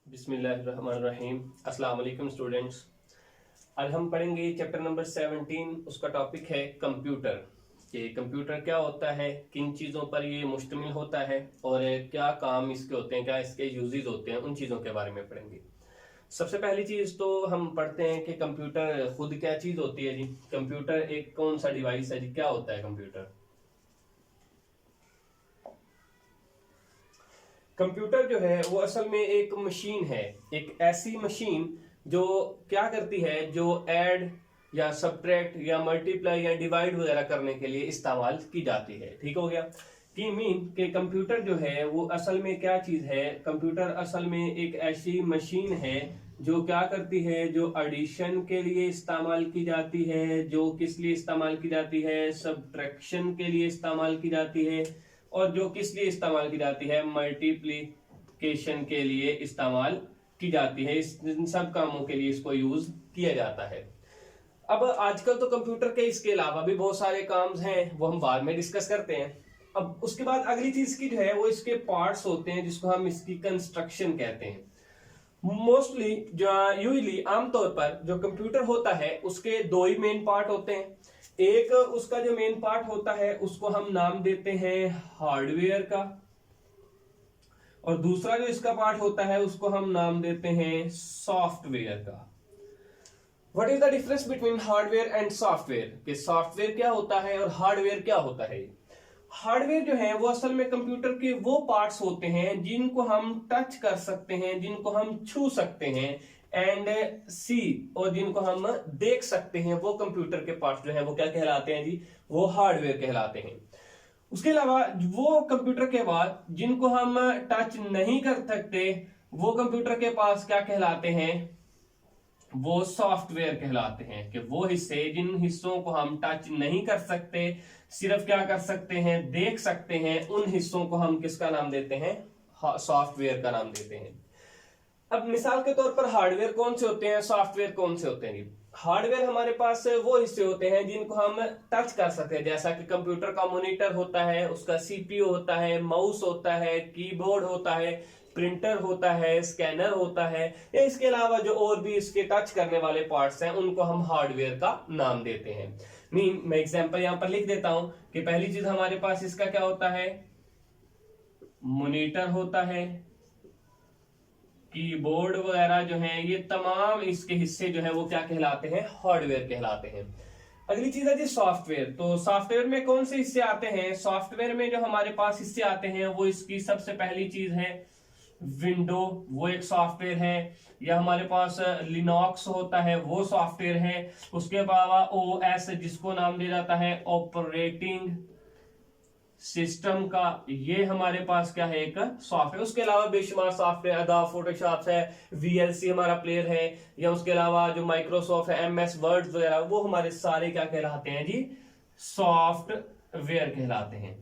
बिस्मिल्लाहिर्रहमानिर्रहीम। अस्सलाम वालेकुम स्टूडेंट्स। आज हम पढ़ेंगे चैप्टर नंबर 17। उसका टॉपिक है कंप्यूटर। कि कंप्यूटर क्या होता है, किन चीज़ों पर ये मुश्तमिल होता है और क्या काम इसके होते हैं, क्या इसके यूजेस होते हैं, उन चीज़ों के बारे में पढ़ेंगे। सबसे पहली चीज़ तो हम पढ़ते हैं कि कंप्यूटर खुद क्या चीज़ होती है जी। कंप्यूटर एक कौन सा डिवाइस है जी, क्या होता है कंप्यूटर। कंप्यूटर जो है वो असल में एक मशीन है, एक ऐसी मशीन जो क्या करती है, जो ऐड या सब्ट्रैक्ट या मल्टीप्लाई या डिवाइड वगैरह करने के लिए इस्तेमाल की जाती है। ठीक हो गया कि मीन के कंप्यूटर जो है वो असल में क्या चीज है। कंप्यूटर असल में एक ऐसी मशीन है जो क्या करती है, जो एडिशन के लिए इस्तेमाल की जाती है, जो किस लिए इस्तेमाल की जाती है, सब्ट्रैक्शन के लिए इस्तेमाल की जाती है, और जो किस लिए इस्तेमाल की जाती है, मल्टीप्लिकेशन के लिए इस्तेमाल की जाती है। इन सब कामों के लिए इसको यूज किया जाता है। अब आजकल तो कंप्यूटर के इसके अलावा भी बहुत सारे काम हैं, वो हम बाद में डिस्कस करते हैं। अब उसके बाद अगली चीज की जो है वो इसके पार्ट्स होते हैं, जिसको हम इसकी कंस्ट्रक्शन कहते हैं। मोस्टली जो यूजली आमतौर पर जो कंप्यूटर होता है उसके दो ही मेन पार्ट होते हैं। एक उसका जो मेन पार्ट होता है उसको हम नाम देते हैं हार्डवेयर का, और दूसरा जो इसका पार्ट होता है उसको हम नाम देते हैं सॉफ्टवेयर का। What is the difference between hardware and software, कि सॉफ्टवेयर क्या होता है और हार्डवेयर क्या होता है। हार्डवेयर जो है वो असल में कंप्यूटर के वो पार्ट्स होते हैं जिनको हम टच कर सकते हैं, जिनको हम छू सकते हैं एंड सी, और जिनको हम देख सकते हैं। वो कंप्यूटर के पार्ट्स जो है वो क्या कहलाते हैं जी, वो हार्डवेयर कहलाते हैं। उसके अलावा वो कंप्यूटर के बाद जिनको हम टच नहीं कर सकते, वो कंप्यूटर के पास क्या कहलाते हैं, वो सॉफ्टवेयर कहलाते हैं। कि वो हिस्से, जिन हिस्सों को हम टच नहीं कर सकते, सिर्फ क्या कर सकते हैं, देख सकते हैं, उन हिस्सों को हम किसका नाम देते हैं, सॉफ्टवेयर का नाम देते हैं। अब मिसाल के तौर पर हार्डवेयर कौन से होते हैं, सॉफ्टवेयर कौन से होते हैं। हार्डवेयर हमारे पास वो हिस्से होते हैं जिनको हम टच कर सकते हैं, जैसा कि कंप्यूटर का मॉनिटर होता है, उसका सीपीयू होता है, माउस होता है, कीबोर्ड होता है, प्रिंटर होता है, स्कैनर होता है, या इसके अलावा जो और भी इसके टच करने वाले पार्ट्स हैं उनको हम हार्डवेयर का नाम देते हैं। मैं एग्जांपल यहां पर लिख देता हूं कि पहली चीज हमारे पास इसका क्या होता है, मॉनिटर होता है, कीबोर्ड वगैरह जो है, ये तमाम इसके हिस्से जो है वो क्या कहलाते हैं, हार्डवेयर कहलाते हैं। अगली चीज है जी सॉफ्टवेयर। तो सॉफ्टवेयर में कौन से हिस्से आते हैं, सॉफ्टवेयर में जो हमारे पास हिस्से आते हैं वो इसकी सबसे पहली चीज है विंडो, वो एक सॉफ्टवेयर है। या हमारे पास लिनक्स होता है, वो सॉफ्टवेयर है। उसके अलावा ओएस, जिसको नाम दिया जाता है ऑपरेटिंग सिस्टम का, ये हमारे पास क्या है, एक सॉफ्टवेयर। उसके अलावा बेशुमार सॉफ्टवेयर, अडोब फोटोशॉप है, वीएलसी हमारा प्लेयर है, या उसके अलावा जो माइक्रोसॉफ्ट है, एमएस वर्ड वगैरह, वो हमारे सारे क्या कहलाते हैं जी, सॉफ्टवेयर कहलाते हैं।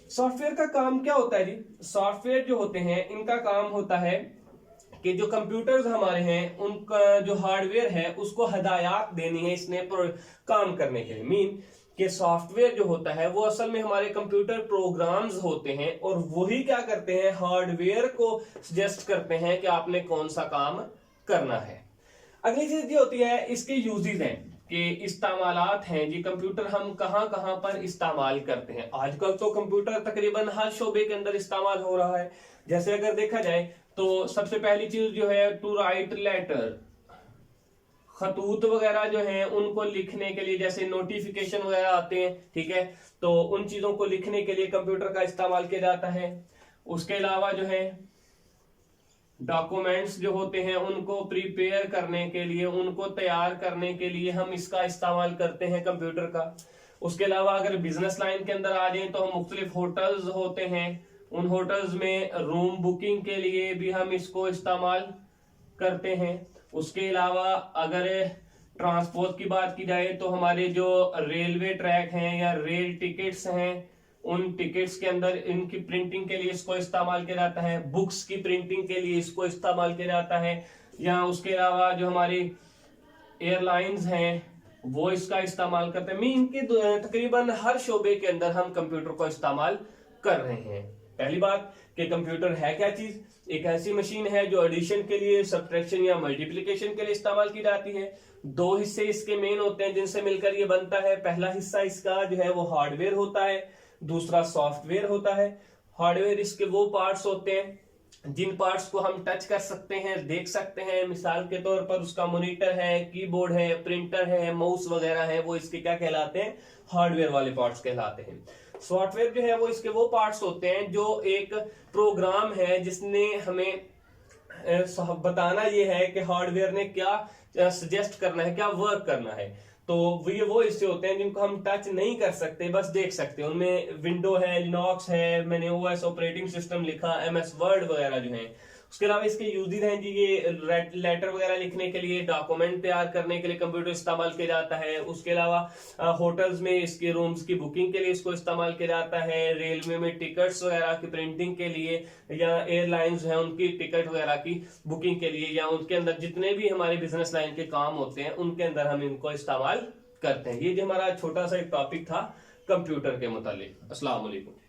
सॉफ्टवेयर का काम क्या होता है जी, सॉफ्टवेयर जो होते हैं इनका काम होता है कि जो कंप्यूटर्स हमारे हैं उनका जो हार्डवेयर है उसको हदायत देनी है इसने काम करने के लिए। मीन कि सॉफ्टवेयर जो होता है वो असल में हमारे कंप्यूटर प्रोग्राम्स होते हैं, और वही क्या करते हैं, हार्डवेयर को सजेस्ट करते हैं कि आपने कौन सा काम करना है। अगली चीज ये होती है इसके यूजेस हैं, कि इस्तेमालात हैं जी, कंप्यूटर हम कहां कहां पर इस्तेमाल करते हैं। आजकल तो कंप्यूटर तकरीबन हर शोबे के अंदर इस्तेमाल हो रहा है। जैसे अगर देखा जाए तो सबसे पहली चीज जो है टू राइट लेटर, खतूत वगैरह जो हैं उनको लिखने के लिए, जैसे नोटिफिकेशन वगैरह आते हैं, ठीक है, तो उन चीजों को लिखने के लिए कंप्यूटर का इस्तेमाल किया जाता है। उसके अलावा जो है डॉक्यूमेंट्स जो होते हैं उनको प्रिपेयर करने के लिए, उनको तैयार करने के लिए हम इसका इस्तेमाल करते हैं कंप्यूटर का। उसके अलावा अगर बिजनेस लाइन के अंदर आ जाए तो हम मुख्तलिफ होटल्स होते हैं, उन होटल्स में रूम बुकिंग के लिए भी हम इसको इस्तेमाल करते हैं। उसके अलावा अगर ट्रांसपोर्ट की बात की जाए तो हमारे जो रेलवे ट्रैक हैं या रेल टिकट्स हैं, उन टिकट्स के अंदर इनकी प्रिंटिंग के लिए इसको इस्तेमाल किया जाता है, बुक्स की प्रिंटिंग के लिए इसको इस्तेमाल किया जाता है। या उसके अलावा जो हमारी एयरलाइंस हैं वो इसका इस्तेमाल करते हैं। मीन के तकरीबन हर शोबे के अंदर हम कंप्यूटर को इस्तेमाल कर रहे हैं। पहली बात कि कंप्यूटर है क्या चीज, एक ऐसी मशीन है जो एडिशन के लिए, सब्ट्रैक्शन या मल्टीप्लिकेशन के लिए इस्तेमाल की जाती है। दो हिस्से इसके मेन होते हैं जिनसे मिलकर ये बनता है। पहला हिस्सा इसका जो है वो हार्डवेयर होता है, दूसरा सॉफ्टवेयर होता है। हार्डवेयर इसके वो पार्ट्स होते हैं जिन पार्ट्स को हम टच कर सकते हैं, देख सकते हैं। मिसाल के तौर पर उसका मॉनिटर है, कीबोर्ड है, प्रिंटर है, माउस वगैरह है, वो इसके क्या कहलाते हैं, हार्डवेयर वाले पार्ट्स कहलाते हैं। सॉफ्टवेयर जो है वो इसके वो पार्ट्स होते हैं जो एक प्रोग्राम है जिसने हमें बताना ये है कि हार्डवेयर ने क्या सजेस्ट करना है, क्या वर्क करना है। तो वो हिस्से होते हैं जिनको हम टच नहीं कर सकते, बस देख सकते हैं। उनमें विंडो है, लिनक्स है, मैंने ओएस ऑपरेटिंग सिस्टम लिखा, एमएस वर्ड वगैरह जो है। उसके अलावा इसके यूजेस हैं जी, ये लेटर वगैरह लिखने के लिए, डॉक्यूमेंट तैयार करने के लिए कंप्यूटर इस्तेमाल किया जाता है। उसके अलावा होटल्स में इसके रूम्स की बुकिंग के लिए इसको इस्तेमाल किया जाता है। रेलवे में टिकट्स वगैरह की प्रिंटिंग के लिए, या एयरलाइंस हैं उनकी टिकट वगैरह की बुकिंग के लिए, या उनके अंदर जितने भी हमारे बिजनेस लाइन के काम होते हैं उनके अंदर हम इनको इस्तेमाल करते हैं। ये जो हमारा छोटा सा एक टॉपिक था कंप्यूटर के मुतालिक। अस्सलाम वालेकुम।